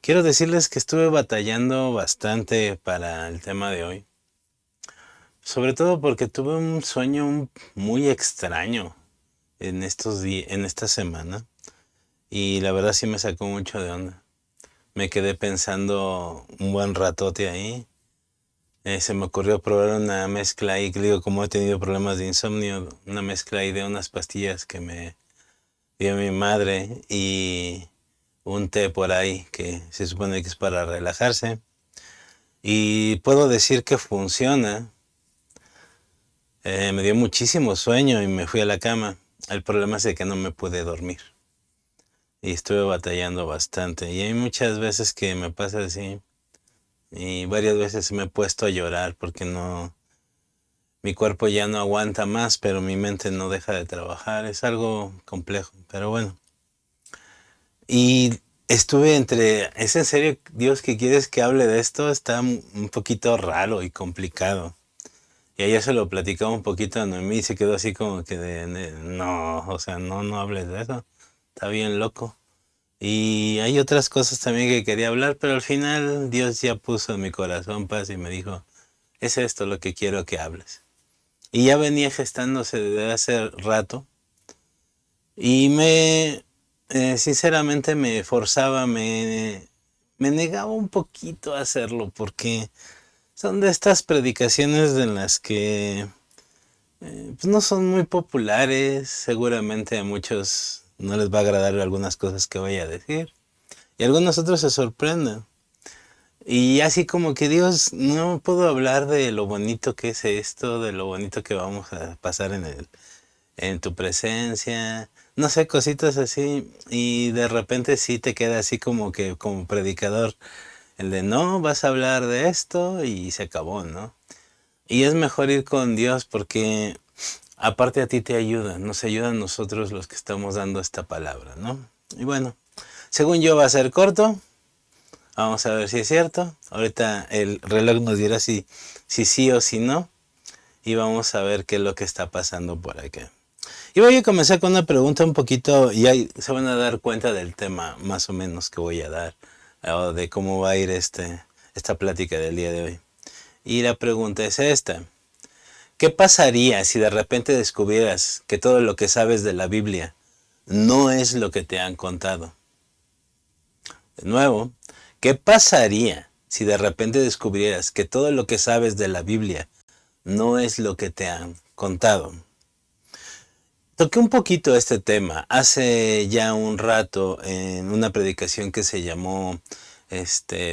Quiero decirles que estuve batallando bastante para el tema de hoy, sobre todo porque tuve un sueño muy extraño en en esta semana y la verdad sí me sacó mucho de onda. Me quedé pensando un buen ratote ahí. Se me ocurrió probar una mezcla ahí, que digo, como he tenido problemas de insomnio, una mezcla ahí de unas pastillas que me dio mi madre y un té por ahí que se supone que es para relajarse. Y puedo decir que funciona. Me dio muchísimo sueño y me fui a la cama. El problema es de que no me pude dormir. Y estuve batallando bastante. Y hay muchas veces que me pasa así. Y varias veces me he puesto a llorar porque no... Mi cuerpo ya no aguanta más, pero mi mente no deja de trabajar. Es algo complejo, pero bueno. Y estuve entre... ¿Es en serio, Dios, que quieres que hable de esto? Está un poquito raro y complicado. Y ayer se lo platicaba un poquito a Noemí y se quedó así como que no, o sea, no, no hables de eso. Está bien loco. Y hay otras cosas también que quería hablar, pero al final Dios ya puso en mi corazón paz y me dijo, es esto lo que quiero que hables. Y ya venía gestándose desde hace rato y sinceramente me forzaba, me negaba un poquito a hacerlo porque son de estas predicaciones en las que pues no son muy populares, seguramente a muchos no les va a agradar algunas cosas que voy a decir y algunos otros se sorprenden. Y así como que Dios, no puedo hablar de lo bonito que es esto, de lo bonito que vamos a pasar en tu presencia, no sé, cositas así, y de repente sí te queda así como que como predicador, el de no, vas a hablar de esto y se acabó, ¿no? Y es mejor ir con Dios porque aparte a ti te ayuda, nos ayuda a nosotros los que estamos dando esta palabra, ¿no? Y bueno, según yo va a ser corto, vamos a ver si es cierto. Ahorita el reloj nos dirá si sí o si no. Y vamos a ver qué es lo que está pasando por acá. Y voy a comenzar con una pregunta un poquito, y ahí se van a dar cuenta del tema más o menos que voy a dar, o de cómo va a ir esta plática del día de hoy. Y la pregunta es esta. ¿Qué pasaría si de repente descubrieras que todo lo que sabes de la Biblia no es lo que te han contado? De nuevo, ¿qué pasaría si de repente descubrieras que todo lo que sabes de la Biblia no es lo que te han contado? Toqué un poquito este tema hace ya un rato en una predicación que se llamó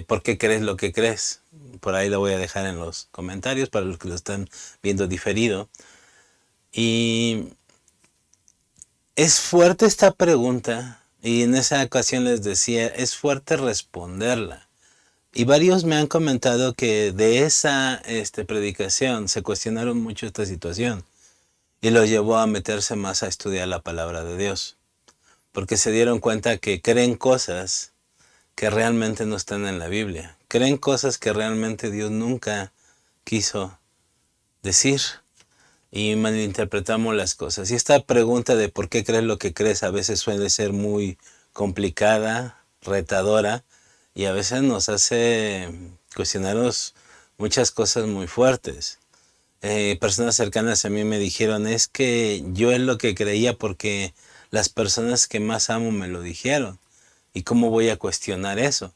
¿por qué crees lo que crees? Por ahí lo voy a dejar en los comentarios para los que lo están viendo diferido. Y es fuerte esta pregunta y en esa ocasión les decía, es fuerte responderla. Y varios me han comentado que de esa predicación se cuestionaron mucho esta situación y los llevó a meterse más a estudiar la palabra de Dios, porque se dieron cuenta que creen cosas que realmente no están en la Biblia, creen cosas que realmente Dios nunca quiso decir y malinterpretamos las cosas. Y esta pregunta de por qué crees lo que crees a veces suele ser muy complicada, retadora, y a veces nos hace cuestionarnos muchas cosas muy fuertes. Personas cercanas a mí me dijeron, es que yo es lo que creía porque las personas que más amo me lo dijeron. ¿Y cómo voy a cuestionar eso?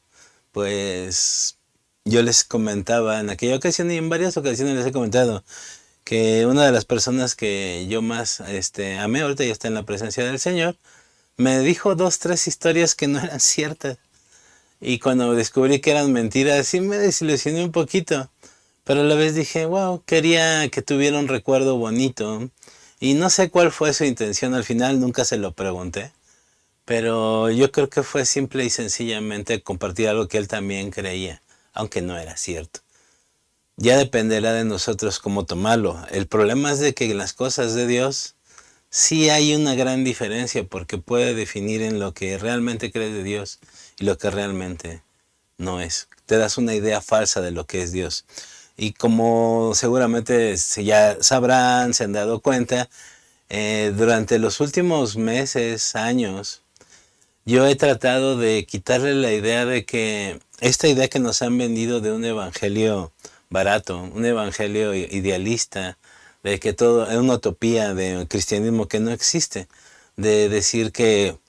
Pues yo les comentaba en aquella ocasión y en varias ocasiones les he comentado que una de las personas que yo más amé, ahorita ya está en la presencia del Señor, me dijo dos, tres historias que no eran ciertas. Y cuando descubrí que eran mentiras, sí me desilusioné un poquito. Pero a la vez dije, wow, quería que tuviera un recuerdo bonito. Y no sé cuál fue su intención al final, nunca se lo pregunté. Pero yo creo que fue simple y sencillamente compartir algo que él también creía, aunque no era cierto. Ya dependerá de nosotros cómo tomarlo. El problema es de que en las cosas de Dios sí hay una gran diferencia porque puede definir en lo que realmente crees de Dios y lo que realmente no es. Te das una idea falsa de lo que es Dios. Y como seguramente ya sabrán, se han dado cuenta, durante los últimos meses, años, yo he tratado de quitarle la idea de que esta idea que nos han vendido de un evangelio barato, un evangelio idealista, de que todo es una utopía de cristianismo que no existe, de decir que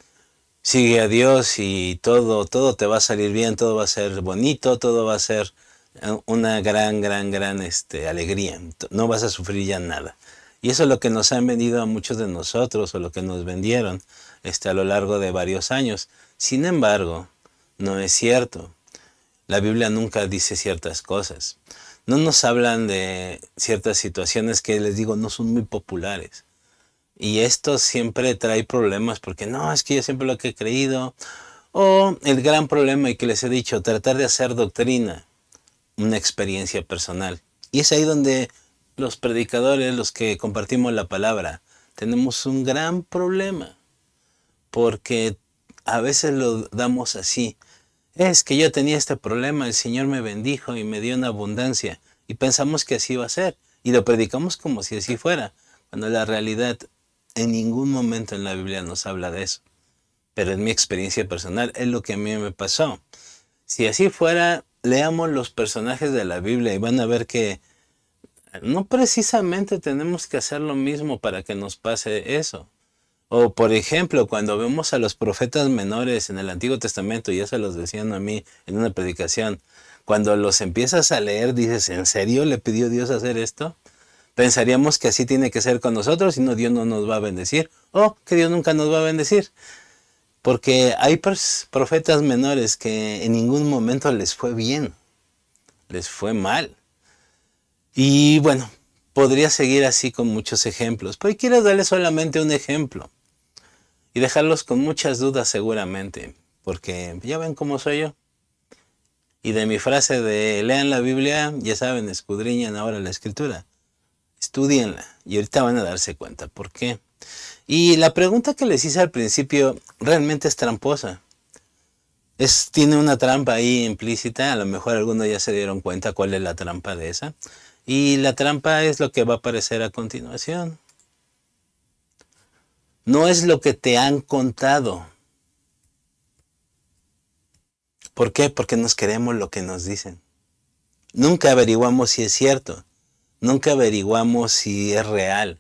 sigue a Dios y todo te va a salir bien, todo va a ser bonito, todo va a ser una gran alegría, no vas a sufrir ya nada. Y eso es lo que nos han vendido a muchos de nosotros, o lo que nos vendieron a lo largo de varios años. Sin embargo, no es cierto. La Biblia nunca dice ciertas cosas. No nos hablan de ciertas situaciones que, les digo, no son muy populares. Y esto siempre trae problemas porque no, es que yo siempre lo que he creído. O el gran problema, y que les he dicho, tratar de hacer doctrina una experiencia personal. Y es ahí donde los predicadores, los que compartimos la palabra, tenemos un gran problema. Porque a veces lo damos así. Es que yo tenía este problema, el Señor me bendijo y me dio una abundancia. Y pensamos que así va a ser. Y lo predicamos como si así fuera. Cuando la realidad en ningún momento en la Biblia nos habla de eso. Pero en mi experiencia personal es lo que a mí me pasó. Si así fuera, leamos los personajes de la Biblia y van a ver que no precisamente tenemos que hacer lo mismo para que nos pase eso. O por ejemplo, cuando vemos a los profetas menores en el Antiguo Testamento, ya se los decían a mí en una predicación, cuando los empiezas a leer dices, ¿en serio le pidió Dios hacer esto? Pensaríamos que así tiene que ser con nosotros, si no Dios no nos va a bendecir, o que Dios nunca nos va a bendecir. Porque hay profetas menores que en ningún momento les fue bien, les fue mal. Y bueno, podría seguir así con muchos ejemplos, pero quiero darles solamente un ejemplo y dejarlos con muchas dudas seguramente, porque ya ven cómo soy yo. Y de mi frase de lean la Biblia, ya saben, escudriñan ahora la Escritura, estudienla y ahorita van a darse cuenta por qué. Y la pregunta que les hice al principio realmente es tramposa. Tiene una trampa ahí implícita, a lo mejor algunos ya se dieron cuenta cuál es la trampa de esa. Y la trampa es lo que va a aparecer a continuación. No es lo que te han contado. ¿Por qué? Porque nos creemos lo que nos dicen. Nunca averiguamos si es cierto. Nunca averiguamos si es real.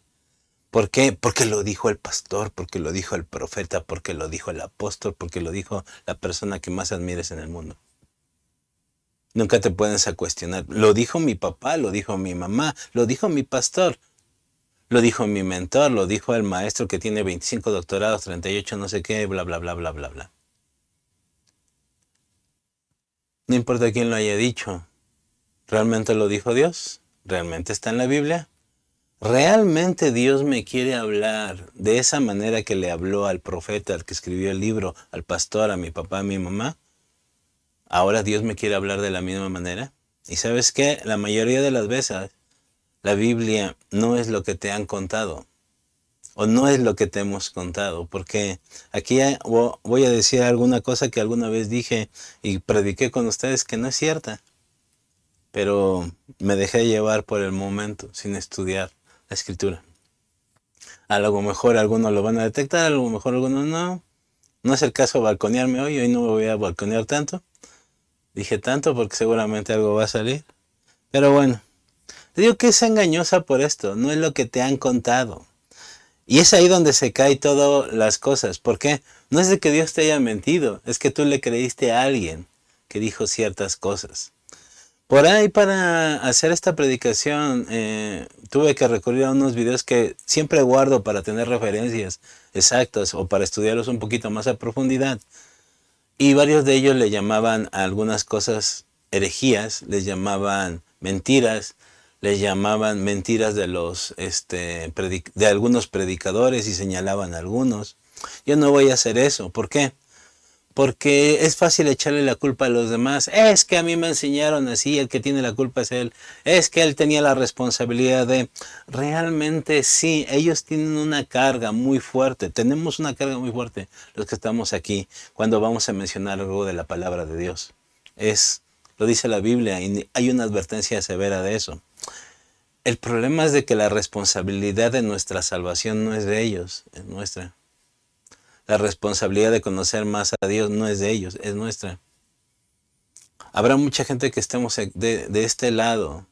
¿Por qué? Porque lo dijo el pastor, porque lo dijo el profeta, porque lo dijo el apóstol, porque lo dijo la persona que más admires en el mundo. Nunca te puedes a cuestionar. Lo dijo mi papá, lo dijo mi mamá, lo dijo mi pastor, lo dijo mi mentor, lo dijo el maestro que tiene 25 doctorados, 38 no sé qué, bla, bla, bla, bla, bla, bla. No importa quién lo haya dicho. ¿Realmente lo dijo Dios? ¿Realmente está en la Biblia? ¿Realmente Dios me quiere hablar de esa manera que le habló al profeta, al que escribió el libro, al pastor, a mi papá, a mi mamá? ¿Ahora Dios me quiere hablar de la misma manera? ¿Y sabes qué? La mayoría de las veces la Biblia no es lo que te han contado, o no es lo que te hemos contado, porque aquí voy a decir alguna cosa que alguna vez dije y prediqué con ustedes que no es cierta, pero me dejé llevar por el momento sin estudiar la Escritura. A lo mejor algunos lo van a detectar, a lo mejor algunos no. No es el caso balconearme hoy no me voy a balconear tanto. Dije tanto porque seguramente algo va a salir. Pero bueno, te digo que es engañosa por esto, no es lo que te han contado. Y es ahí donde se caen todas las cosas. ¿Por qué? No es de que Dios te haya mentido, es que tú le creíste a alguien que dijo ciertas cosas. Por ahí para hacer esta predicación tuve que recurrir a unos videos que siempre guardo para tener referencias exactas o para estudiarlos un poquito más a profundidad. Y varios de ellos le llamaban a algunas cosas herejías, les llamaban mentiras, les llamaban mentiras de de algunos predicadores y señalaban a algunos. Yo no voy a hacer eso. ¿Por qué? Porque es fácil echarle la culpa a los demás. Es que a mí me enseñaron así, el que tiene la culpa es él. Es que él tenía la responsabilidad de... Realmente sí, ellos tienen una carga muy fuerte. Tenemos una carga muy fuerte los que estamos aquí cuando vamos a mencionar algo de la palabra de Dios. Lo dice la Biblia y hay una advertencia severa de eso. El problema es de que la responsabilidad de nuestra salvación no es de ellos, es nuestra. La responsabilidad de conocer más a Dios no es de ellos, es nuestra. Habrá mucha gente que estemos de este lado,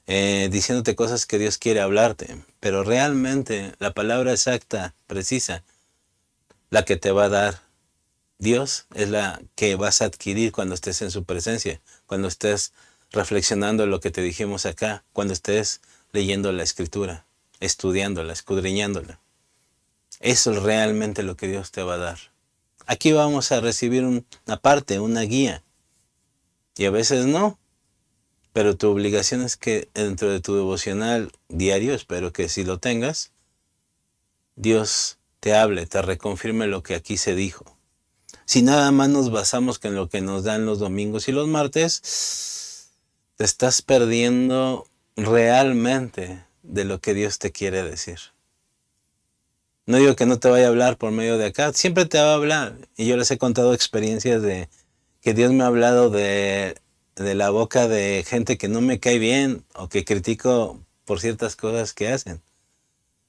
diciéndote cosas que Dios quiere hablarte, pero realmente la palabra exacta, precisa, la que te va a dar Dios es la que vas a adquirir cuando estés en su presencia, cuando estés reflexionando en lo que te dijimos acá, cuando estés leyendo la Escritura, estudiándola, escudriñándola. Eso es realmente lo que Dios te va a dar. Aquí vamos a recibir una parte, una guía, y a veces no, pero tu obligación es que dentro de tu devocional diario, espero que si lo tengas, Dios te hable, te reconfirme lo que aquí se dijo. Si nada más nos basamos en lo que nos dan los domingos y los martes, te estás perdiendo realmente de lo que Dios te quiere decir. No digo que no te vaya a hablar por medio de acá, siempre te va a hablar. Y yo les he contado experiencias de que Dios me ha hablado de la boca de gente que no me cae bien o que critico por ciertas cosas que hacen.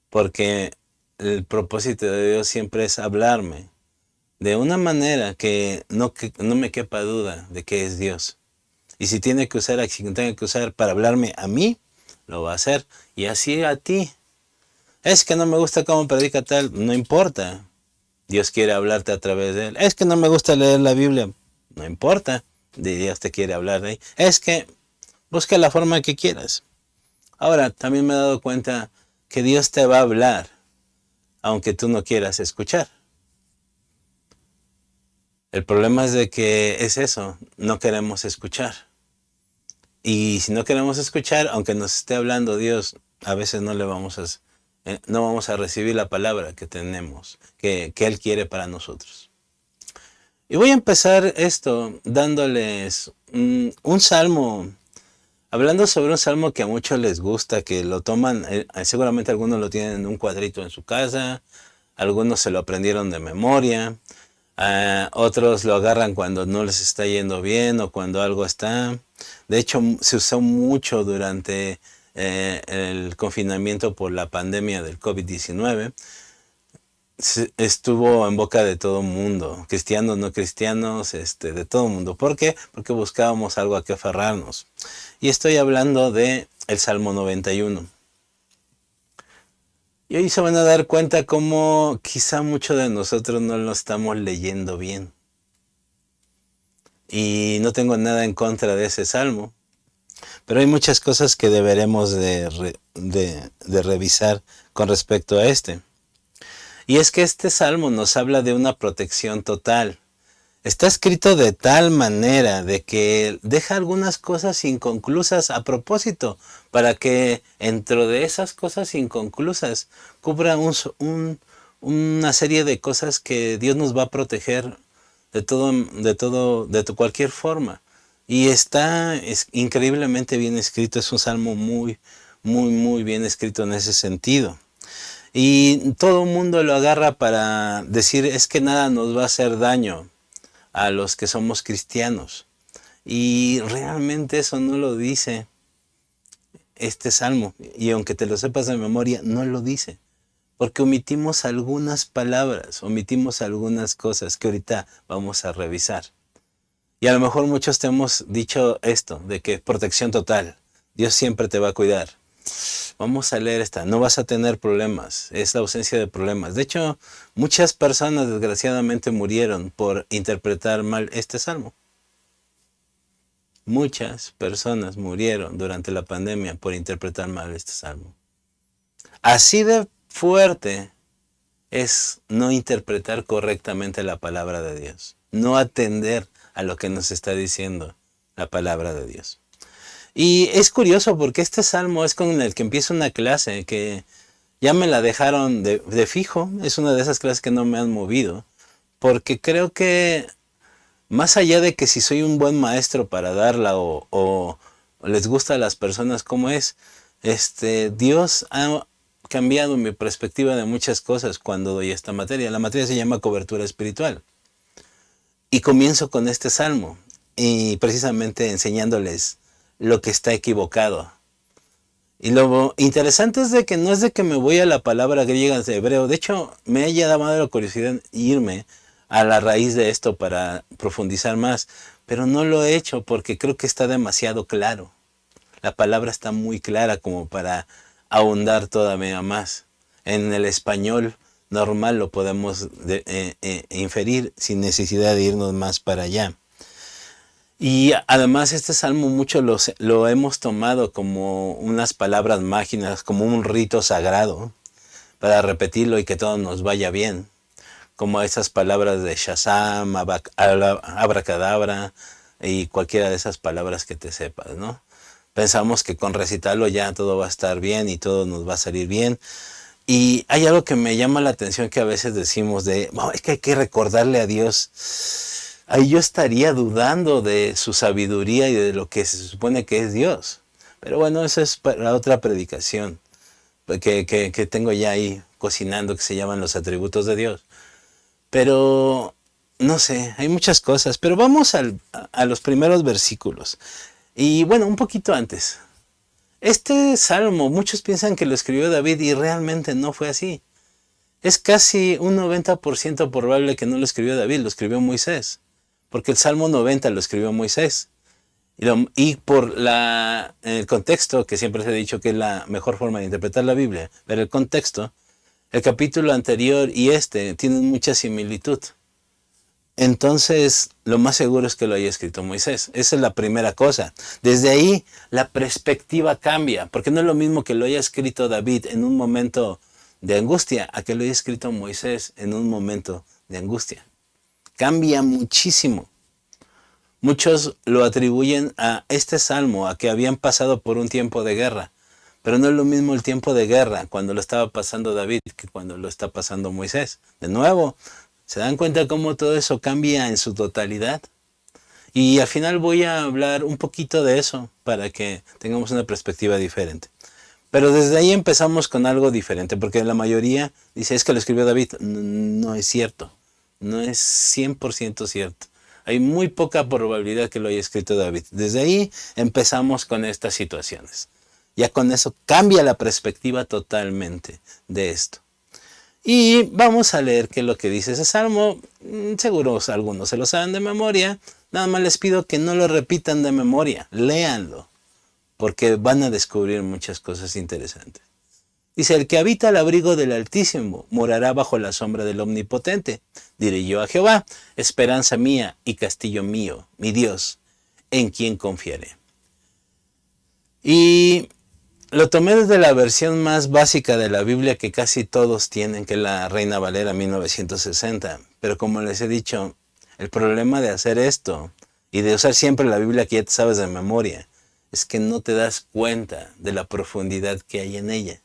Porque el propósito de Dios siempre es hablarme de una manera que no me quepa duda de que es Dios. Y si tiene que usar a quien tenga que usar para hablarme a mí, lo va a hacer. Y así a ti. Es que no me gusta cómo predica tal, no importa. Dios quiere hablarte a través de él. Es que no me gusta leer la Biblia, no importa. Dios te quiere hablar de ahí. Es que busca la forma que quieras. Ahora, también me he dado cuenta que Dios te va a hablar, aunque tú no quieras escuchar. El problema es de que es eso, no queremos escuchar. Y si no queremos escuchar, aunque nos esté hablando Dios, a veces no vamos a recibir la palabra que tenemos, que Él quiere para nosotros. Y voy a empezar esto dándoles un salmo, hablando sobre un salmo que a muchos les gusta, que lo toman, seguramente algunos lo tienen en un cuadrito en su casa, algunos se lo aprendieron de memoria. Otros lo agarran cuando no les está yendo bien o cuando algo está. De hecho, se usó mucho durante el confinamiento por la pandemia del COVID-19. Estuvo en boca de todo mundo, cristianos, no cristianos, de todo mundo. ¿Por qué? Porque buscábamos algo a que aferrarnos. Y estoy hablando de el Salmo 91. Y hoy se van a dar cuenta cómo quizá muchos de nosotros no lo estamos leyendo bien. Y no tengo nada en contra de ese salmo, pero hay muchas cosas que deberemos de revisar con respecto a este. Y es que este salmo nos habla de una protección total. Está escrito de tal manera de que deja algunas cosas inconclusas a propósito, para que dentro de esas cosas inconclusas cubra una serie de cosas que Dios nos va a proteger de cualquier forma. Y es increíblemente bien escrito, es un salmo muy, muy, muy bien escrito en ese sentido. Y todo el mundo lo agarra para decir, es que nada nos va a hacer daño a los que somos cristianos. Y realmente eso no lo dice este salmo. Y aunque te lo sepas de memoria, no lo dice. Porque omitimos algunas palabras, omitimos algunas cosas que ahorita vamos a revisar. Y a lo mejor muchos te hemos dicho esto, de que protección total, Dios siempre te va a cuidar. Vamos a leer esta, no vas a tener problemas, es la ausencia de problemas. De hecho, muchas personas desgraciadamente murieron por interpretar mal este salmo. Muchas personas murieron durante la pandemia por interpretar mal este salmo. Así de fuerte es no interpretar correctamente la palabra de Dios, no atender a lo que nos está diciendo la palabra de Dios. Y es curioso porque este salmo es con el que empiezo una clase que ya me la dejaron de fijo, es una de esas clases que no me han movido, porque creo que más allá de que si soy un buen maestro para darla o les gusta a las personas como es, Dios ha cambiado mi perspectiva de muchas cosas cuando doy esta materia. La materia se llama cobertura espiritual. Y comienzo con este salmo y precisamente enseñándoles lo que está equivocado. Y lo interesante es de que no es de que me voy a la palabra griega de hebreo. De hecho, me haya dado la curiosidad irme a la raíz de esto para profundizar más. Pero no lo he hecho porque creo que está demasiado claro. La palabra está muy clara como para ahondar todavía más. En el español normal lo podemos inferir sin necesidad de irnos más para allá. Y además este salmo mucho lo hemos tomado como unas palabras mágicas, como un rito sagrado, para repetirlo y que todo nos vaya bien. Como esas palabras de Shazam, abracadabra y cualquiera de esas palabras que te sepas, ¿no? Pensamos que con recitarlo ya todo va a estar bien y todo nos va a salir bien. Y hay algo que me llama la atención que a veces decimos de, oh, es que hay que recordarle a Dios. Ahí yo estaría dudando de su sabiduría y de lo que se supone que es Dios. Pero bueno, eso es para otra predicación que tengo ya ahí cocinando, que se llaman los atributos de Dios. Pero no sé, hay muchas cosas. Pero vamos a los primeros versículos. Y bueno, un poquito antes. Este salmo, muchos piensan que lo escribió David y realmente no fue así. Es casi un 90% probable que no lo escribió David, lo escribió Moisés. Porque el Salmo 90 lo escribió Moisés. Y por el contexto, que siempre se ha dicho que es la mejor forma de interpretar la Biblia, ver el contexto, el capítulo anterior y este tienen mucha similitud. Entonces, lo más seguro es que lo haya escrito Moisés. Esa es la primera cosa. Desde ahí, la perspectiva cambia, porque no es lo mismo que lo haya escrito David en un momento de angustia, a que lo haya escrito Moisés en un momento de angustia. Cambia muchísimo. Muchos lo atribuyen a este salmo, a que habían pasado por un tiempo de guerra. Pero no es lo mismo el tiempo de guerra cuando lo estaba pasando David que cuando lo está pasando Moisés. De nuevo, ¿se dan cuenta cómo todo eso cambia en su totalidad? Y al final voy a hablar un poquito de eso para que tengamos una perspectiva diferente. Pero desde ahí empezamos con algo diferente, porque la mayoría dice, es que lo escribió David. No es cierto. No es 100% cierto. Hay muy poca probabilidad que lo haya escrito David. Desde ahí empezamos con estas situaciones. Ya con eso cambia la perspectiva totalmente de esto. Y vamos a leer qué es lo que dice ese salmo. Seguro algunos se lo saben de memoria. Nada más les pido que no lo repitan de memoria. Léanlo, porque van a descubrir muchas cosas interesantes. Dice, el que habita al abrigo del Altísimo morará bajo la sombra del Omnipotente. Diré yo a Jehová, esperanza mía y castillo mío, mi Dios, en quien confiaré. Y lo tomé desde la versión más básica de la Biblia que casi todos tienen, que es la Reina Valera 1960. Pero como les he dicho, el problema de hacer esto y de usar siempre la Biblia que ya te sabes de memoria, es que no te das cuenta de la profundidad que hay en ella.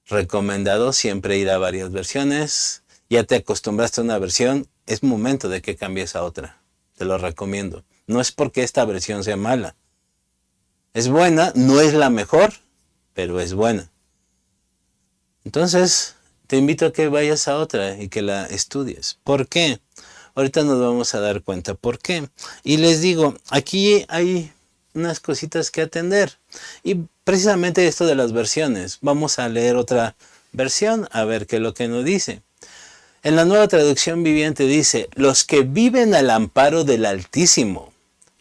Recomendado siempre ir a varias versiones. Ya te acostumbraste a una versión, es momento de que cambies a otra. Te lo recomiendo. No es porque esta versión sea mala. Es buena, no es la mejor, pero es buena. Entonces, te invito a que vayas a otra y que la estudies. ¿Por qué? Ahorita nos vamos a dar cuenta por qué. Y les digo, aquí hay unas cositas que atender. Y precisamente esto de las versiones. Vamos a leer otra versión a ver qué es lo que nos dice. En la Nueva Traducción Viviente dice, los que viven al amparo del Altísimo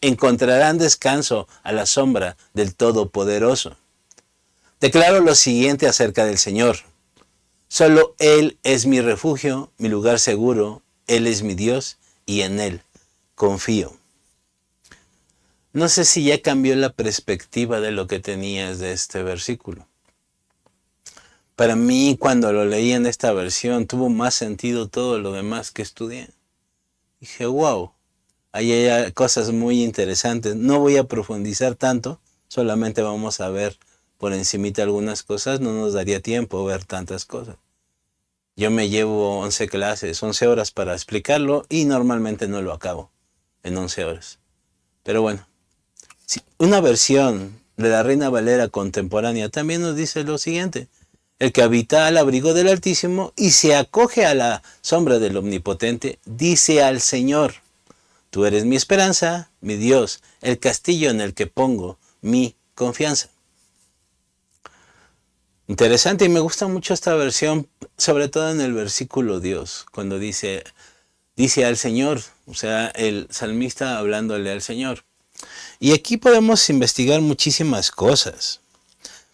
encontrarán descanso a la sombra del Todopoderoso. Declaro lo siguiente acerca del Señor. Solo Él es mi refugio, mi lugar seguro, Él es mi Dios y en Él confío. No sé si ya cambió la perspectiva de lo que tenías de este versículo. Para mí, cuando lo leí en esta versión, tuvo más sentido todo lo demás que estudié. Dije, wow, ahí hay cosas muy interesantes. No voy a profundizar tanto, solamente vamos a ver por encimita algunas cosas. No nos daría tiempo ver tantas cosas. Yo me llevo 11 clases, 11 horas para explicarlo y normalmente no lo acabo en 11 horas. Pero bueno. Una versión de la Reina Valera contemporánea también nos dice lo siguiente. El que habita al abrigo del Altísimo y se acoge a la sombra del Omnipotente, dice al Señor, tú eres mi esperanza, mi Dios, el castillo en el que pongo mi confianza. Interesante, y me gusta mucho esta versión, sobre todo en el versículo Dios, cuando dice al Señor, o sea, el salmista hablándole al Señor. Y aquí podemos investigar muchísimas cosas.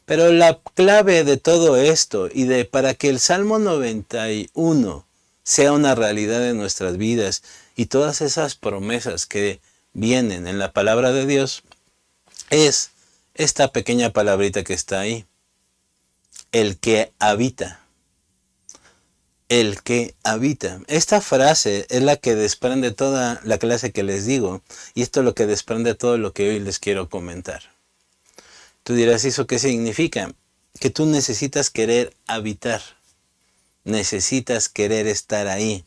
Pero la clave de todo esto y de para que el Salmo 91 sea una realidad en nuestras vidas y todas esas promesas que vienen en la palabra de Dios es esta pequeña palabrita que está ahí. El que habita. El que habita. Esta frase es la que desprende toda la clase que les digo y esto es lo que desprende todo lo que hoy les quiero comentar. Tú dirás, ¿eso qué significa? Que tú necesitas querer habitar, necesitas querer estar ahí.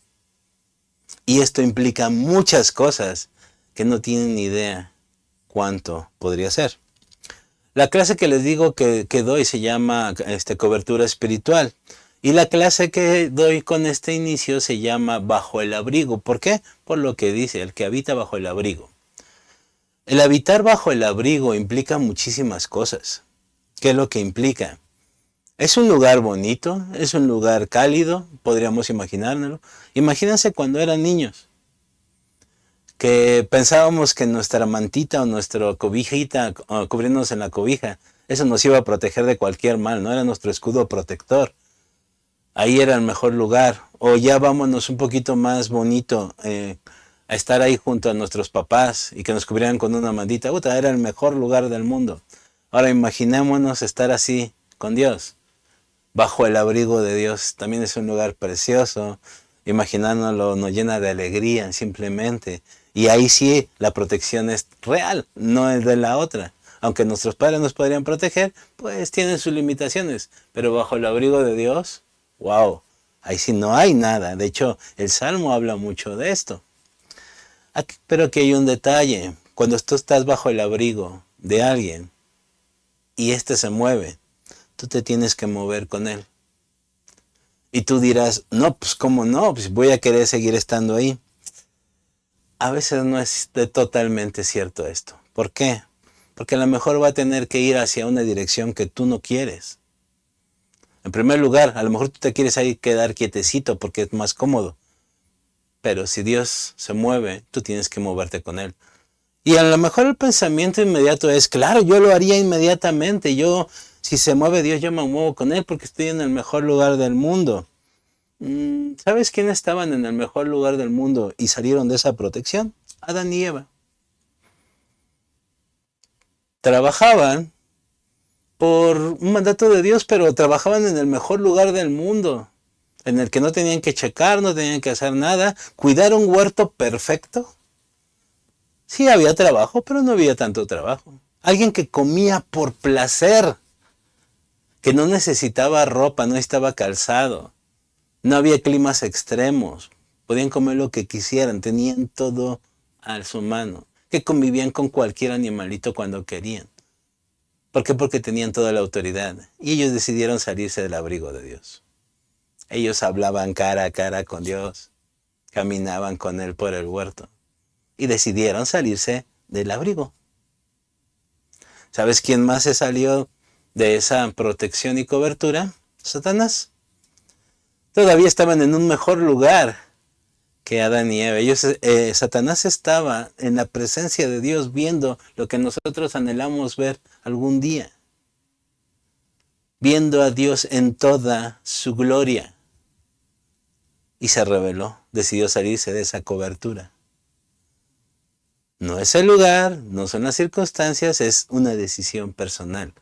Y esto implica muchas cosas que no tienen ni idea cuánto podría ser. La clase que les digo que doy se llama cobertura espiritual. Y la clase que doy con este inicio se llama bajo el abrigo. ¿Por qué? Por lo que dice, el que habita bajo el abrigo. El habitar bajo el abrigo implica muchísimas cosas. ¿Qué es lo que implica? Es un lugar bonito, es un lugar cálido, podríamos imaginárnoslo. Imagínense cuando eran niños, que pensábamos que nuestra mantita o nuestra cobijita, cubriéndonos en la cobija, eso nos iba a proteger de cualquier mal, ¿no? Era nuestro escudo protector. Ahí era el mejor lugar. O ya vámonos un poquito más bonito, a estar ahí junto a nuestros papás y que nos cubrieran con una mantita. Era el mejor lugar del mundo. Ahora imaginémonos estar así con Dios, bajo el abrigo de Dios. También es un lugar precioso. Imaginándolo nos llena de alegría simplemente. Y ahí sí la protección es real, no es de la otra. Aunque nuestros padres nos podrían proteger, pues tienen sus limitaciones. Pero bajo el abrigo de Dios, wow, ahí sí no hay nada. De hecho, el Salmo habla mucho de esto. Pero aquí hay un detalle. Cuando tú estás bajo el abrigo de alguien y éste se mueve, tú te tienes que mover con él. Y tú dirás, no, pues cómo no, pues voy a querer seguir estando ahí. A veces no es totalmente cierto esto. ¿Por qué? Porque a lo mejor va a tener que ir hacia una dirección que tú no quieres. En primer lugar, a lo mejor tú te quieres ahí quedar quietecito porque es más cómodo. Pero si Dios se mueve, tú tienes que moverte con Él. Y a lo mejor el pensamiento inmediato es, claro, yo lo haría inmediatamente. Si se mueve Dios, yo me muevo con Él porque estoy en el mejor lugar del mundo. ¿Sabes quiénes estaban en el mejor lugar del mundo y salieron de esa protección? Adán y Eva. Trabajaban por un mandato de Dios, pero trabajaban en el mejor lugar del mundo, en el que no tenían que checar, no tenían que hacer nada, cuidar un huerto perfecto. Sí había trabajo, pero no había tanto trabajo. Alguien que comía por placer, que no necesitaba ropa, no necesitaba calzado, no había climas extremos, podían comer lo que quisieran, tenían todo a su mano, que convivían con cualquier animalito cuando querían. ¿Por qué? Porque tenían toda la autoridad y ellos decidieron salirse del abrigo de Dios. Ellos hablaban cara a cara con Dios, caminaban con Él por el huerto y decidieron salirse del abrigo. ¿Sabes quién más se salió de esa protección y cobertura? Satanás. Todavía estaban en un mejor lugar que Adán y Eva. Satanás estaba en la presencia de Dios viendo lo que nosotros anhelamos ver algún día. Viendo a Dios en toda su gloria. Y se rebeló, decidió salirse de esa cobertura. No es el lugar, no son las circunstancias, es una decisión personal.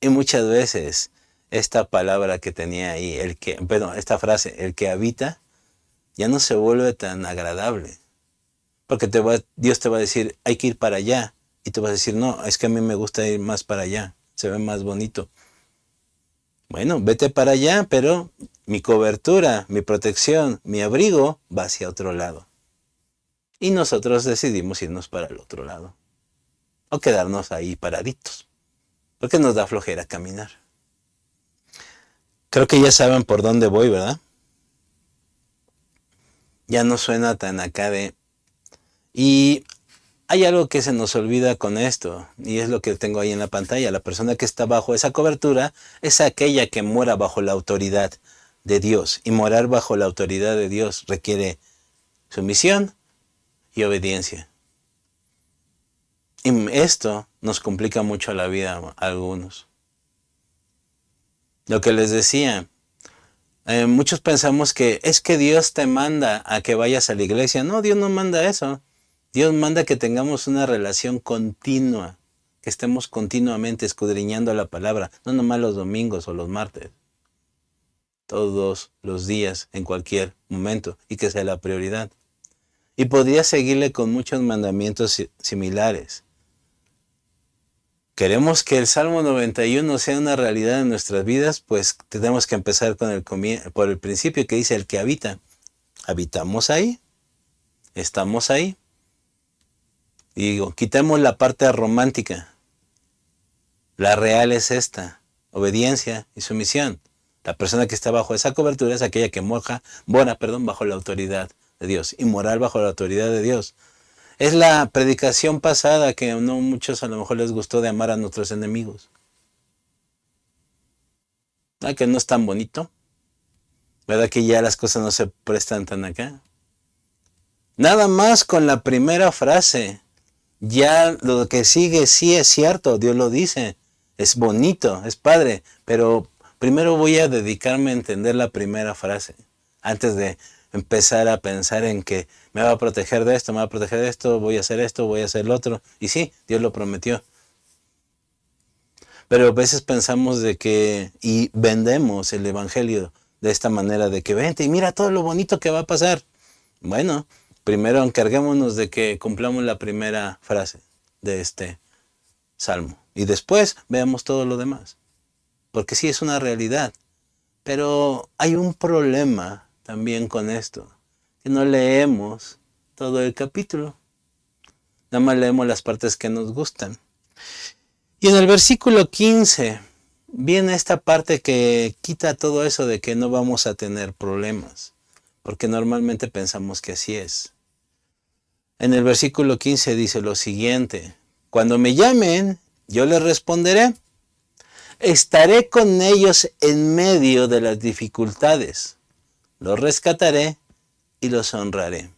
Y muchas veces esta palabra que tenía ahí, esta frase, el que habita, ya no se vuelve tan agradable. Porque Dios te va a decir, hay que ir para allá. Y tú vas a decir, no, es que a mí me gusta ir más para allá, se ve más bonito. Bueno, vete para allá, pero mi cobertura, mi protección, mi abrigo va hacia otro lado. Y nosotros decidimos irnos para el otro lado. O quedarnos ahí paraditos. Porque nos da flojera caminar. Creo que ya saben por dónde voy, ¿verdad? Ya no suena tan acá de... Y hay algo que se nos olvida con esto, y es lo que tengo ahí en la pantalla. La persona que está bajo esa cobertura es aquella que mora bajo la autoridad de Dios. Y morar bajo la autoridad de Dios requiere sumisión y obediencia. Y esto nos complica mucho la vida a algunos. Lo que les decía, muchos pensamos que es que Dios te manda a que vayas a la iglesia. No, Dios no manda eso. Dios manda que tengamos una relación continua, que estemos continuamente escudriñando la palabra, no nomás los domingos o los martes, todos los días, en cualquier momento, y que sea la prioridad. Y podría seguirle con muchos mandamientos similares. Queremos que el Salmo 91 sea una realidad en nuestras vidas, pues tenemos que empezar por el principio que dice el que habita. ¿Habitamos ahí? ¿Estamos ahí? Y digo, quitemos la parte romántica. La real es esta, obediencia y sumisión. La persona que está bajo esa cobertura es aquella que mora bajo la autoridad de Dios, y morar bajo la autoridad de Dios. Es la predicación pasada que no muchos a lo mejor les gustó, de amar a nuestros enemigos. ¿Verdad que no es tan bonito? ¿Verdad que ya las cosas no se prestan tan acá? Nada más con la primera frase, ya lo que sigue sí es cierto, Dios lo dice, es bonito, es padre, pero primero voy a dedicarme a entender la primera frase, antes de empezar a pensar en que me va a proteger de esto, me va a proteger de esto, voy a hacer lo otro. Y sí, Dios lo prometió. Pero a veces pensamos de que, y vendemos el evangelio de esta manera, de que vente y mira todo lo bonito que va a pasar. Bueno, primero encarguémonos de que cumplamos la primera frase de este salmo. Y después veamos todo lo demás. Porque sí es una realidad. Pero hay un problema también con esto, que no leemos todo el capítulo. Nada más leemos las partes que nos gustan. Y en el versículo 15 viene esta parte que quita todo eso de que no vamos a tener problemas, porque normalmente pensamos que así es. En el versículo 15 dice lo siguiente: cuando me llamen, yo les responderé. Estaré con ellos en medio de las dificultades. Los rescataré y los honraré.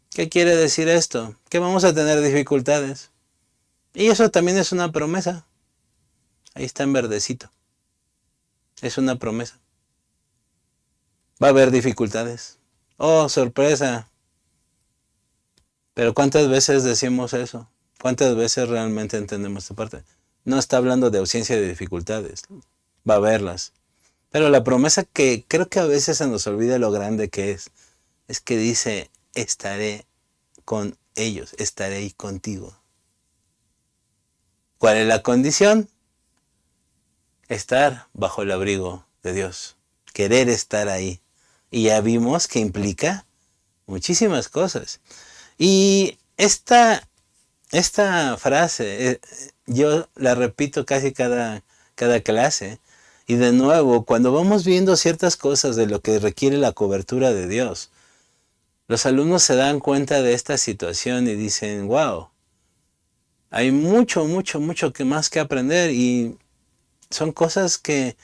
¿Qué quiere decir esto? Que vamos a tener dificultades. Y eso también es una promesa. Ahí está en verdecito. Es una promesa. Va a haber dificultades. Oh, sorpresa. Pero ¿cuántas veces decimos eso? ¿Cuántas veces realmente entendemos esta parte? No está hablando de ausencia de dificultades. Va a haberlas. Pero la promesa que creo que a veces se nos olvida lo grande que es que dice, estaré con ellos, estaré ahí contigo. ¿Cuál es la condición? Estar bajo el abrigo de Dios, querer estar ahí. Y ya vimos que implica muchísimas cosas. Y esta frase, yo la repito casi cada clase. Y de nuevo, cuando vamos viendo ciertas cosas de lo que requiere la cobertura de Dios, los alumnos se dan cuenta de esta situación y dicen, wow, hay mucho más que aprender, y son cosas que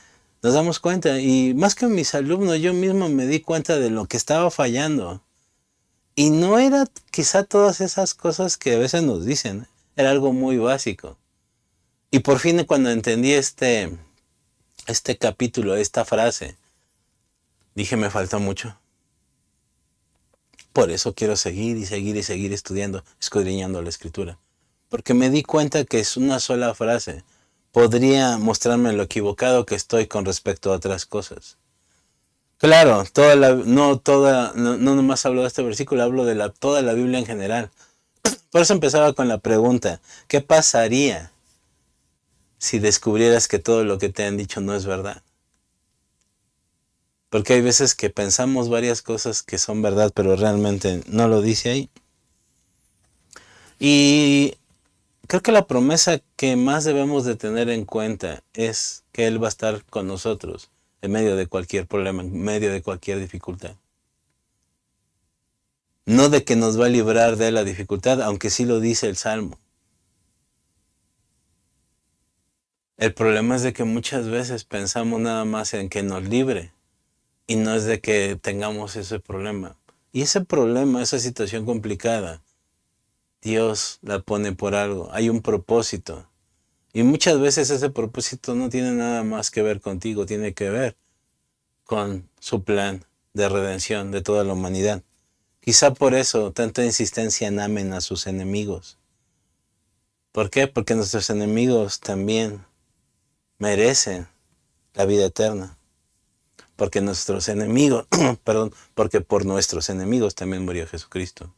nos damos cuenta. Y más que mis alumnos, yo mismo me di cuenta de lo que estaba fallando. Y no era quizá todas esas cosas que a veces nos dicen, era algo muy básico. Y por fin, cuando entendí este capítulo, esta frase, dije, me falta mucho. Por eso quiero seguir estudiando, escudriñando la Escritura. Porque me di cuenta que es una sola frase. Podría mostrarme lo equivocado que estoy con respecto a otras cosas. Claro, no nomás hablo de este versículo, hablo de toda la Biblia en general. Por eso empezaba con la pregunta, ¿qué pasaría si descubrieras que todo lo que te han dicho no es verdad? Porque hay veces que pensamos varias cosas que son verdad, pero realmente no lo dice ahí. Y creo que la promesa que más debemos de tener en cuenta es que Él va a estar con nosotros en medio de cualquier problema, en medio de cualquier dificultad. no de que nos va a librar de la dificultad, aunque sí lo dice el Salmo. El problema es de que muchas veces pensamos nada más en que nos libre y no es de que tengamos ese problema. Y ese problema, esa situación complicada, Dios la pone por algo, hay un propósito. Y muchas veces ese propósito no tiene nada más que ver contigo, tiene que ver con su plan de redención de toda la humanidad. Quizá por eso tanta insistencia en amen a sus enemigos. ¿Por qué? Porque nuestros enemigos también merecen la vida eterna. Porque nuestros enemigos, perdón, porque por nuestros enemigos también murió Jesucristo.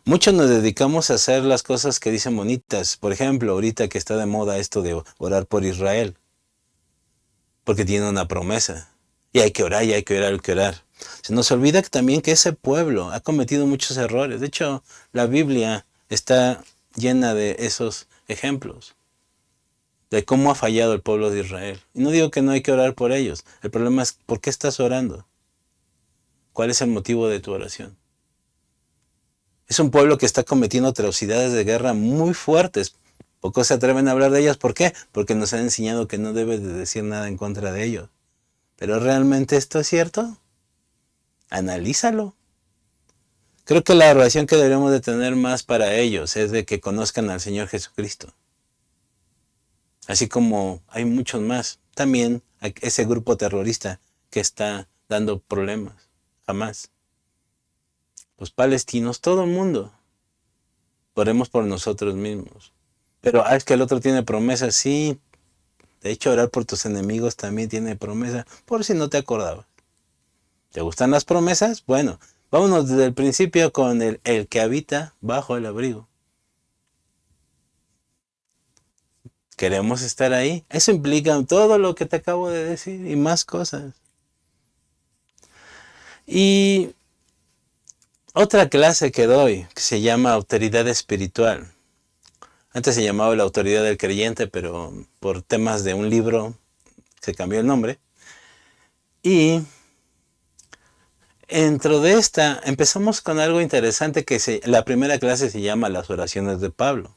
Muchos nos dedicamos a hacer las cosas que dicen bonitas. Por ejemplo, ahorita que está de moda esto de orar por Israel. Porque tiene una promesa. Y hay que orar, y hay que orar, hay que orar. Se nos olvida también que ese pueblo ha cometido muchos errores. De hecho, la Biblia está llena de esos ejemplos. De cómo ha fallado el pueblo de Israel. Y no digo que no hay que orar por ellos. El problema es, ¿por qué estás orando? ¿Cuál es el motivo de tu oración? Es un pueblo que está cometiendo atrocidades de guerra muy fuertes. Pocos se atreven a hablar de ellas. ¿Por qué? Porque nos han enseñado que no debes de decir nada en contra de ellos. ¿Pero realmente esto es cierto? Analízalo. Creo que la oración que deberíamos de tener más para ellos es de que conozcan al Señor Jesucristo. Así como hay muchos más. También ese grupo terrorista que está dando problemas. Jamás. Los palestinos, todo el mundo. Oremos por nosotros mismos. Pero es que el otro tiene promesas, sí. De hecho, orar por tus enemigos también tiene promesa, por si no te acordabas. ¿Te gustan las promesas? Bueno, vámonos desde el principio con el que habita bajo el abrigo. ¿Queremos estar ahí? Eso implica todo lo que te acabo de decir y más cosas. Y otra clase que doy, que se llama autoridad espiritual. Antes se llamaba la autoridad del creyente, pero por temas de un libro se cambió el nombre. Y dentro de esta empezamos con algo interesante que la primera clase se llama las oraciones de Pablo.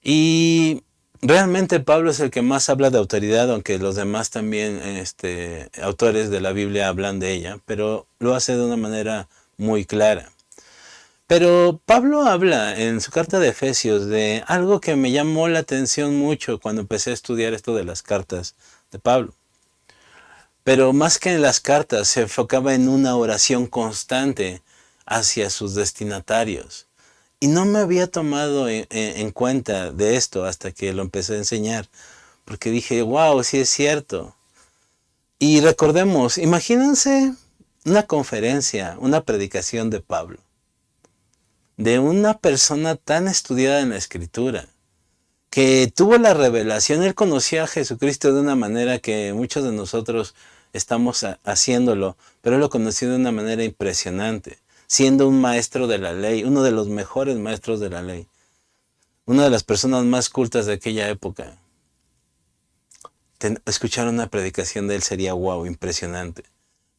Y realmente Pablo es el que más habla de autoridad, aunque los demás también autores de la Biblia hablan de ella, pero lo hace de una manera muy clara. Pero Pablo habla en su carta de Efesios de algo que me llamó la atención mucho cuando empecé a estudiar esto de las cartas de Pablo. Pero más que en las cartas, se enfocaba en una oración constante hacia sus destinatarios. Y no me había tomado en cuenta de esto hasta que lo empecé a enseñar. Porque dije, wow, sí es cierto. Y recordemos, imagínense una conferencia, una predicación de Pablo. De una persona tan estudiada en la Escritura. Que tuvo la revelación, él conocía a Jesucristo de una manera que muchos de nosotros estamos haciéndolo, pero él lo conoció de una manera impresionante, siendo un maestro de la ley, uno de los mejores maestros de la ley, una de las personas más cultas de aquella época. Escuchar una predicación de él sería wow, impresionante.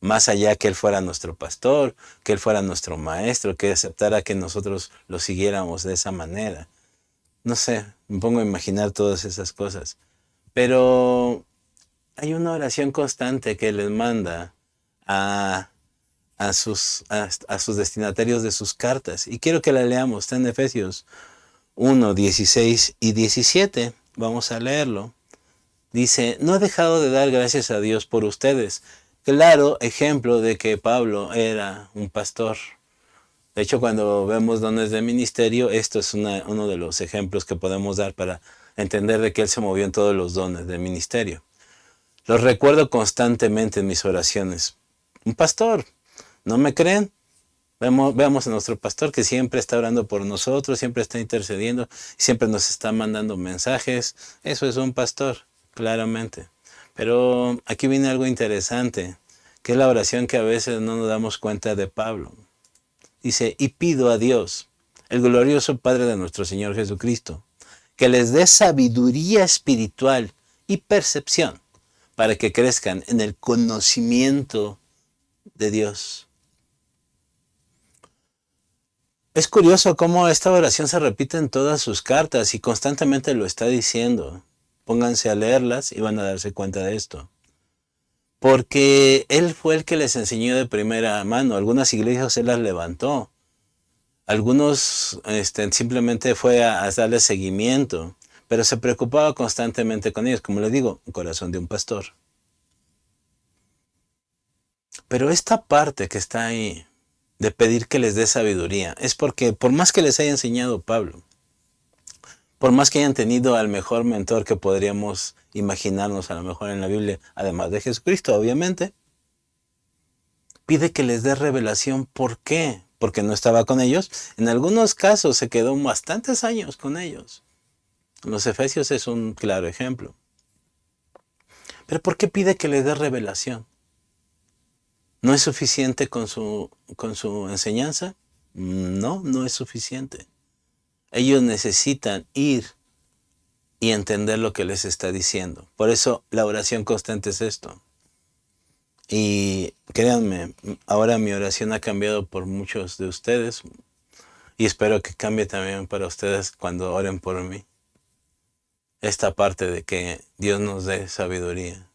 Más allá que él fuera nuestro pastor, que él fuera nuestro maestro, que aceptara que nosotros lo siguiéramos de esa manera. No sé, me pongo a imaginar todas esas cosas. Pero hay una oración constante que les manda a sus destinatarios de sus cartas. Y quiero que la leamos. Está en Efesios 1, 16 y 17. Vamos a leerlo. Dice, no he dejado de dar gracias a Dios por ustedes. Claro ejemplo de que Pablo era un pastor. De hecho, cuando vemos dones de ministerio, esto es uno de los ejemplos que podemos dar para entender de que él se movió en todos los dones de ministerio. Los recuerdo constantemente en mis oraciones. Un pastor, ¿no me creen? Veamos a nuestro pastor que siempre está orando por nosotros, siempre está intercediendo, siempre nos está mandando mensajes. Eso es un pastor, claramente. Pero aquí viene algo interesante, que es la oración que a veces no nos damos cuenta de Pablo. Dice, y pido a Dios, el glorioso Padre de nuestro Señor Jesucristo, que les dé sabiduría espiritual y percepción para que crezcan en el conocimiento de Dios. Es curioso cómo esta oración se repite en todas sus cartas y constantemente lo está diciendo. Pónganse a leerlas y van a darse cuenta de esto. Porque él fue el que les enseñó de primera mano. Algunas iglesias él las levantó. Algunos simplemente fue a darle seguimiento. Pero se preocupaba constantemente con ellos. Como le digo, el corazón de un pastor. Pero esta parte que está ahí, de pedir que les dé sabiduría, es porque por más que les haya enseñado Pablo, por más que hayan tenido al mejor mentor que podríamos imaginarnos a lo mejor en la Biblia, además de Jesucristo, obviamente, pide que les dé revelación. ¿Por qué? Porque no estaba con ellos. En algunos casos se quedó bastantes años con ellos. Los Efesios es un claro ejemplo. Pero ¿por qué pide que les dé revelación? ¿No es suficiente con su enseñanza? No, no es suficiente. Ellos necesitan ir y entender lo que les está diciendo. Por eso la oración constante es esto. Y créanme, ahora mi oración ha cambiado por muchos de ustedes y espero que cambie también para ustedes cuando oren por mí. Esta parte de que Dios nos dé sabiduría.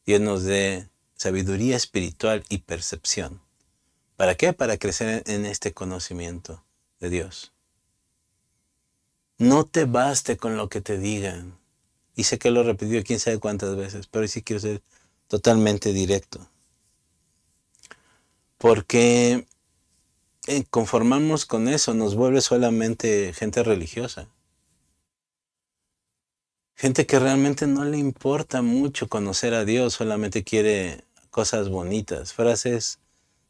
Dios nos dé sabiduría espiritual y percepción. ¿Para qué? Para crecer en este conocimiento de Dios. No te baste con lo que te digan. Y sé que lo he repetido quién sabe cuántas veces, pero sí quiero ser totalmente directo. Porque conformarnos con eso nos vuelve solamente gente religiosa. Gente que realmente no le importa mucho conocer a Dios, solamente quiere cosas bonitas, frases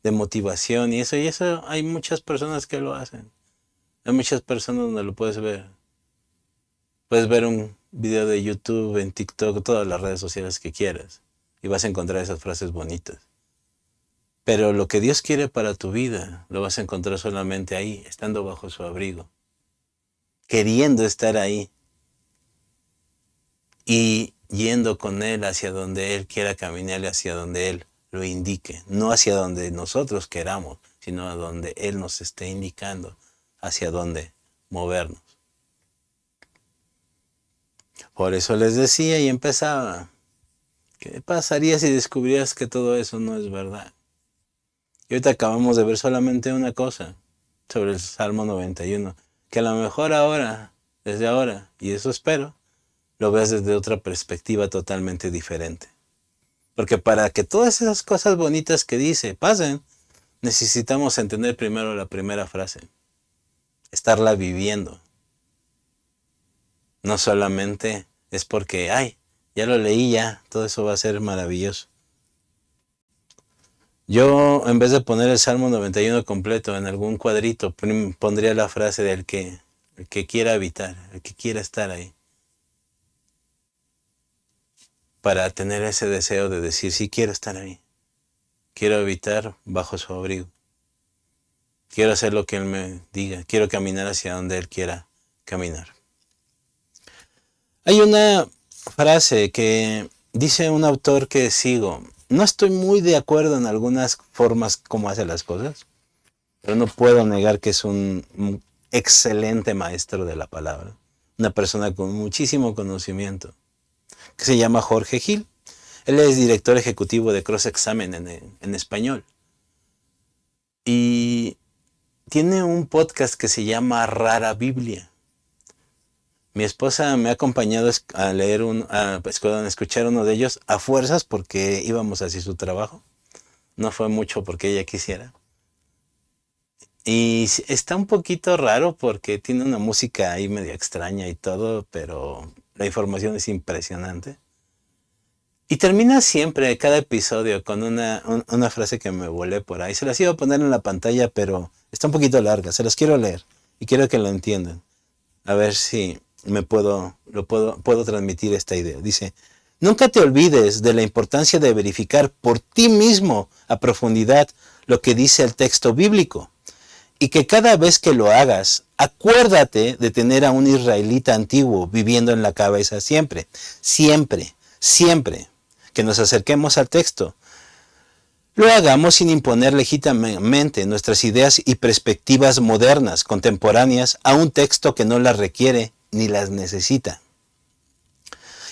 de motivación y eso hay muchas personas que lo hacen. Hay muchas personas donde lo puedes ver. Puedes ver un video de YouTube, en TikTok, todas las redes sociales que quieras y vas a encontrar esas frases bonitas. Pero lo que Dios quiere para tu vida lo vas a encontrar solamente ahí, estando bajo su abrigo, queriendo estar ahí y yendo con Él hacia donde Él quiera caminar, hacia donde Él lo indique, no hacia donde nosotros queramos, sino a donde Él nos esté indicando hacia dónde movernos. Por eso les decía y empezaba, ¿qué pasaría si descubrieras que todo eso no es verdad? Y ahorita acabamos de ver solamente una cosa sobre el Salmo 91, que a lo mejor ahora, desde ahora, y eso espero, lo veas desde otra perspectiva totalmente diferente. Porque para que todas esas cosas bonitas que dice pasen, necesitamos entender primero la primera frase, estarla viviendo. No solamente es porque, ay, ya lo leí ya, todo eso va a ser maravilloso. Yo, en vez de poner el Salmo 91 completo en algún cuadrito, pondría la frase del el que quiera habitar, el que quiera estar ahí. Para tener ese deseo de decir, sí quiero estar ahí. Quiero habitar bajo su abrigo. Quiero hacer lo que Él me diga. Quiero caminar hacia donde Él quiera caminar. Hay una frase que dice un autor que sigo. No estoy muy de acuerdo en algunas formas como hace las cosas, pero no puedo negar que es un excelente maestro de la palabra. Una persona con muchísimo conocimiento, que se llama Jorge Gil. Él es director ejecutivo de Cross Examen en español. Y tiene un podcast que se llama Rara Biblia. Mi esposa me ha acompañado a leer a escuchar uno de ellos a fuerzas porque íbamos hacia su trabajo. No fue mucho porque ella quisiera. Y está un poquito raro porque tiene una música ahí medio extraña y todo, pero la información es impresionante. Y termina siempre cada episodio con una frase que me volé por ahí. Se las iba a poner en la pantalla, pero está un poquito larga. Se las quiero leer y quiero que lo entiendan. A ver si puedo transmitir esta idea. Dice, nunca te olvides de la importancia de verificar por ti mismo a profundidad lo que dice el texto bíblico. Y que cada vez que lo hagas, acuérdate de tener a un israelita antiguo viviendo en la cabeza siempre, siempre, siempre que nos acerquemos al texto. lo hagamos sin imponer legítimamente nuestras ideas y perspectivas modernas, contemporáneas, a un texto que no las requiere ni las necesita.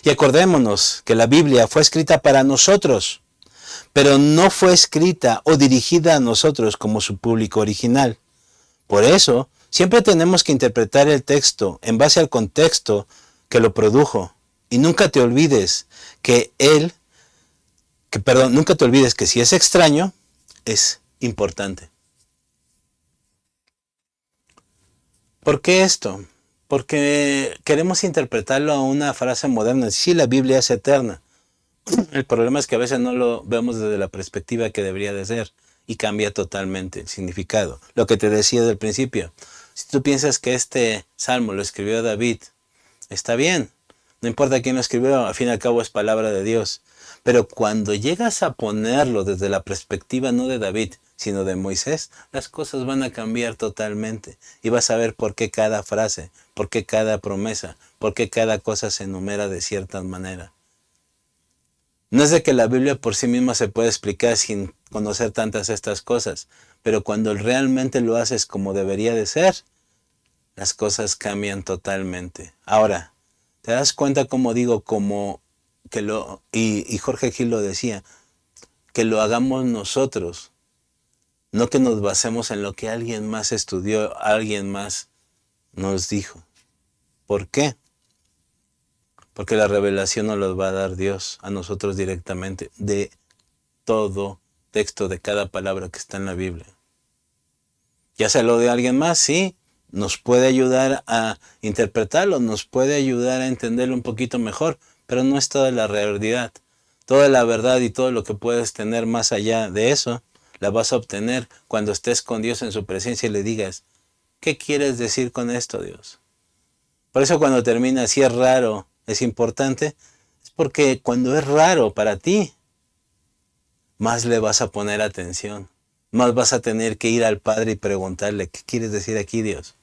Y acordémonos que la Biblia fue escrita para nosotros, pero no fue escrita o dirigida a nosotros como su público original. Por eso, siempre tenemos que interpretar el texto en base al contexto que lo produjo. Y nunca te olvides nunca te olvides que si es extraño, es importante. ¿Por qué esto? Porque queremos interpretarlo a una frase moderna. Sí, la Biblia es eterna. El problema es que a veces no lo vemos desde la perspectiva que debería de ser y cambia totalmente el significado. Lo que te decía del principio. Si tú piensas que este salmo lo escribió David, está bien. No importa quién lo escribió, al fin y al cabo es palabra de Dios. Pero cuando llegas a ponerlo desde la perspectiva no de David, sino de Moisés, las cosas van a cambiar totalmente. Y vas a ver por qué cada frase, por qué cada promesa, por qué cada cosa se enumera de cierta manera. No es de que la Biblia por sí misma se puede explicar sin conocer tantas estas cosas, pero cuando realmente lo haces como debería de ser, las cosas cambian totalmente. Ahora, ¿te das cuenta como digo, y Jorge Gil lo decía, que lo hagamos nosotros, no que nos basemos en lo que alguien más estudió, alguien más nos dijo? ¿Por qué? Porque la revelación nos la va a dar Dios a nosotros directamente, de todo texto, de cada palabra que está en la Biblia. Ya sea lo de alguien más, sí, nos puede ayudar a interpretarlo, nos puede ayudar a entenderlo un poquito mejor, pero no es toda la realidad. Toda la verdad y todo lo que puedes tener más allá de eso, la vas a obtener cuando estés con Dios en su presencia y le digas, ¿qué quieres decir con esto, Dios? Por eso cuando termina, si es raro, es importante, es porque cuando es raro para ti, más le vas a poner atención. Más vas a tener que ir al Padre y preguntarle, ¿qué quieres decir aquí, Dios?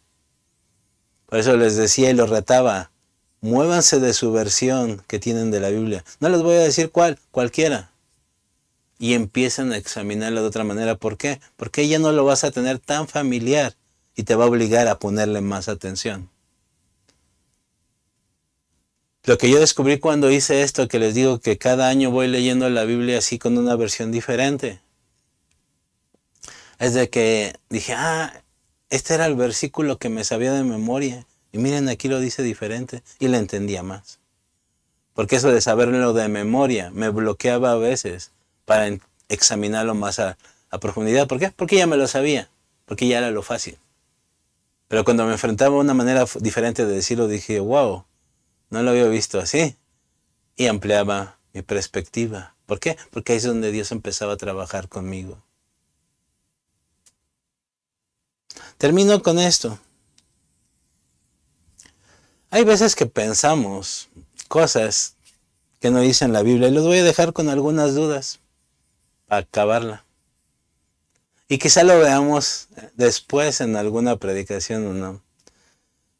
Por eso les decía y los retaba, muévanse de su versión que tienen de la Biblia. No les voy a decir cuál, cualquiera. Y empiezan a examinarla de otra manera. ¿Por qué? Porque ya no lo vas a tener tan familiar y te va a obligar a ponerle más atención. Lo que yo descubrí cuando hice esto, que les digo que cada año voy leyendo la Biblia así con una versión diferente, es de que dije, este era el versículo que me sabía de memoria. Y miren, aquí lo dice diferente. Y le entendía más. Porque eso de saberlo de memoria me bloqueaba a veces para examinarlo más a profundidad. ¿Por qué? Porque ya me lo sabía. Porque ya era lo fácil. Pero cuando me enfrentaba a una manera diferente de decirlo, dije, wow, no lo había visto así. Y ampliaba mi perspectiva. ¿Por qué? Porque ahí es donde Dios empezaba a trabajar conmigo. Termino con esto. Hay veces que pensamos cosas que no dicen la Biblia y los voy a dejar con algunas dudas para acabarla. Y quizá lo veamos después en alguna predicación o no.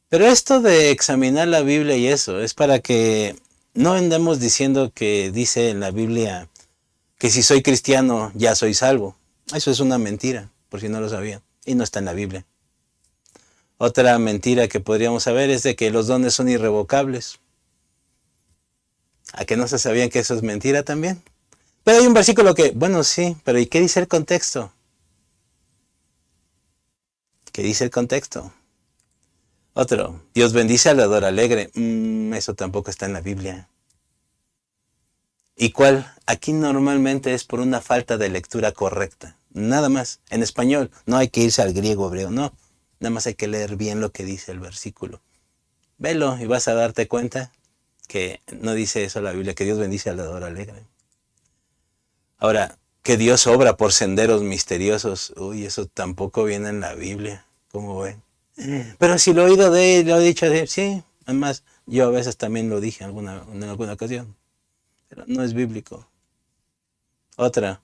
Pero esto de examinar la Biblia y eso es para que no andemos diciendo que dice en la Biblia que si soy cristiano ya soy salvo. Eso es una mentira, por si no lo sabían. Y no está en la Biblia. Otra mentira que podríamos saber es de que los dones son irrevocables. ¿A que no se sabían que eso es mentira también? Pero hay un versículo que, bueno, sí, pero ¿y qué dice el contexto? ¿Qué dice el contexto? Otro, Dios bendice al dador alegre. Eso tampoco está en la Biblia. ¿Y cuál? Aquí normalmente es por una falta de lectura correcta. Nada más. En español, no hay que irse al griego hebreo, no. Nada más hay que leer bien lo que dice el versículo. Velo y vas a darte cuenta que no dice eso la Biblia, que Dios bendice al dador alegre. Ahora, que Dios obra por senderos misteriosos. Uy, eso tampoco viene en la Biblia. ¿Cómo ven? Pero si lo he oído de él, lo he dicho de él, sí. Además, yo a veces también lo dije en alguna ocasión. Pero no es bíblico. Otra,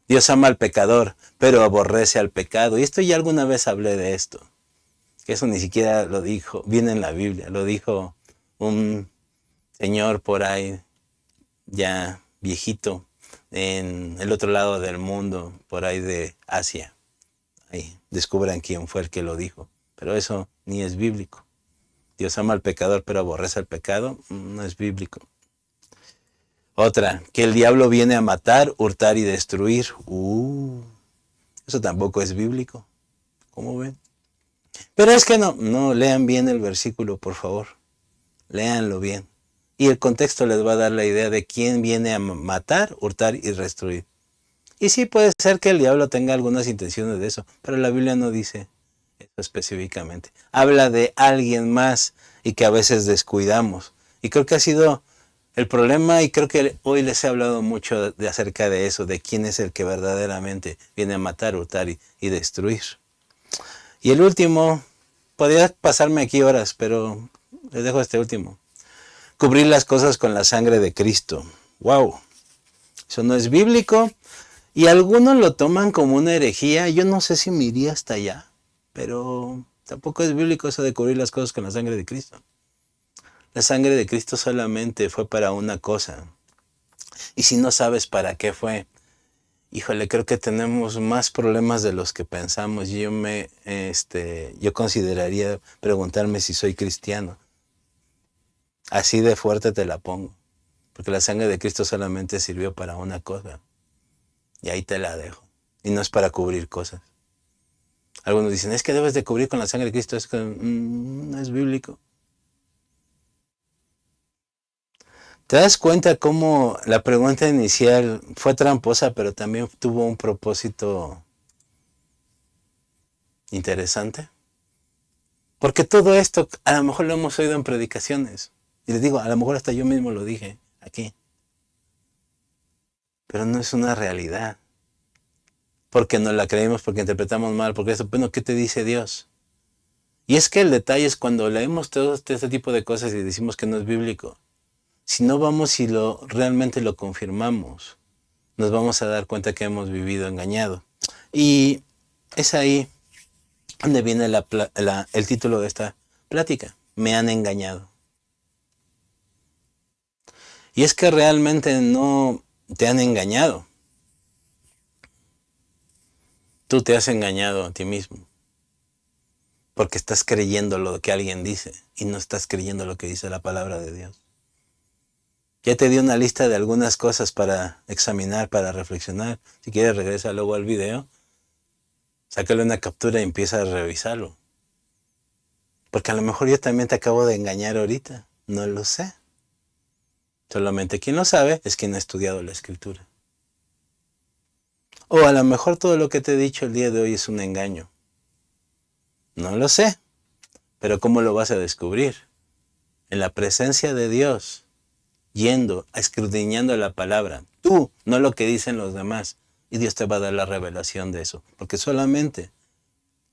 Dios ama al pecador, pero aborrece al pecado. Y esto ya alguna vez hablé de esto. Que eso ni siquiera lo dijo, viene en la Biblia. Lo dijo un señor por ahí, ya viejito, en el otro lado del mundo, por ahí de Asia. Ahí descubran quién fue el que lo dijo. Pero eso ni es bíblico. Dios ama al pecador, pero aborrece al pecado. No es bíblico. Otra, que el diablo viene a matar, hurtar y destruir. Eso tampoco es bíblico. ¿Cómo ven? Pero es que no, lean bien el versículo, por favor. Léanlo bien. Y el contexto les va a dar la idea de quién viene a matar, hurtar y destruir. Y sí puede ser que el diablo tenga algunas intenciones de eso, pero la Biblia no dice eso específicamente. Habla de alguien más y que a veces descuidamos. Y creo que ha sido el problema, y creo que hoy les he hablado mucho acerca de eso, de quién es el que verdaderamente viene a matar, hurtar y destruir. Y el último, podría pasarme aquí horas, pero les dejo este último. Cubrir las cosas con la sangre de Cristo. ¡Wow! Eso no es bíblico. Y algunos lo toman como una herejía. Yo no sé si me iría hasta allá, pero tampoco es bíblico eso de cubrir las cosas con la sangre de Cristo. La sangre de Cristo solamente fue para una cosa. Y si no sabes para qué fue, híjole, creo que tenemos más problemas de los que pensamos. Yo consideraría preguntarme si soy cristiano. Así de fuerte te la pongo. Porque la sangre de Cristo solamente sirvió para una cosa. Y ahí te la dejo. Y no es para cubrir cosas. Algunos dicen, es que debes de cubrir con la sangre de Cristo. Es que no es bíblico. ¿Te das cuenta cómo la pregunta inicial fue tramposa, pero también tuvo un propósito interesante? Porque todo esto a lo mejor lo hemos oído en predicaciones. Y les digo, a lo mejor hasta yo mismo lo dije aquí. Pero no es una realidad. Porque no la creemos, porque interpretamos mal, porque eso, bueno, ¿qué te dice Dios? Y es que el detalle es cuando leemos todo este tipo de cosas y decimos que no es bíblico. Si no vamos y realmente lo confirmamos, nos vamos a dar cuenta que hemos vivido engañado. Y es ahí donde viene el título de esta plática. Me han engañado. Y es que realmente no te han engañado. Tú te has engañado a ti mismo. Porque estás creyendo lo que alguien dice y no estás creyendo lo que dice la palabra de Dios. Ya te di una lista de algunas cosas para examinar, para reflexionar. Si quieres, regresa luego al video. Sácale una captura y empieza a revisarlo. Porque a lo mejor yo también te acabo de engañar ahorita. No lo sé. Solamente quien lo sabe es quien ha estudiado la escritura. O a lo mejor todo lo que te he dicho el día de hoy es un engaño. No lo sé. Pero ¿cómo lo vas a descubrir? En la presencia de Dios. Yendo, escudriñando la palabra. Tú, no lo que dicen los demás. Y Dios te va a dar la revelación de eso. Porque solamente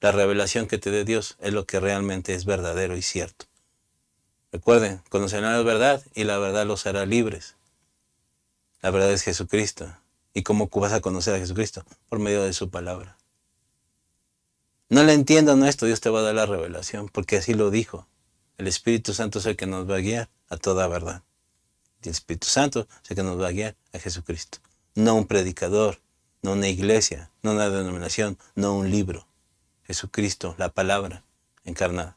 la revelación que te dé Dios es lo que realmente es verdadero y cierto. Recuerden, conocerán la verdad y la verdad los hará libres. La verdad es Jesucristo. ¿Y cómo vas a conocer a Jesucristo? Por medio de su palabra. No le entiendan esto, Dios te va a dar la revelación, porque así lo dijo. El Espíritu Santo es el que nos va a guiar a toda verdad. Y el Espíritu Santo es el que nos va a guiar a Jesucristo. No un predicador, no una iglesia, no una denominación, no un libro. Jesucristo, la palabra encarnada.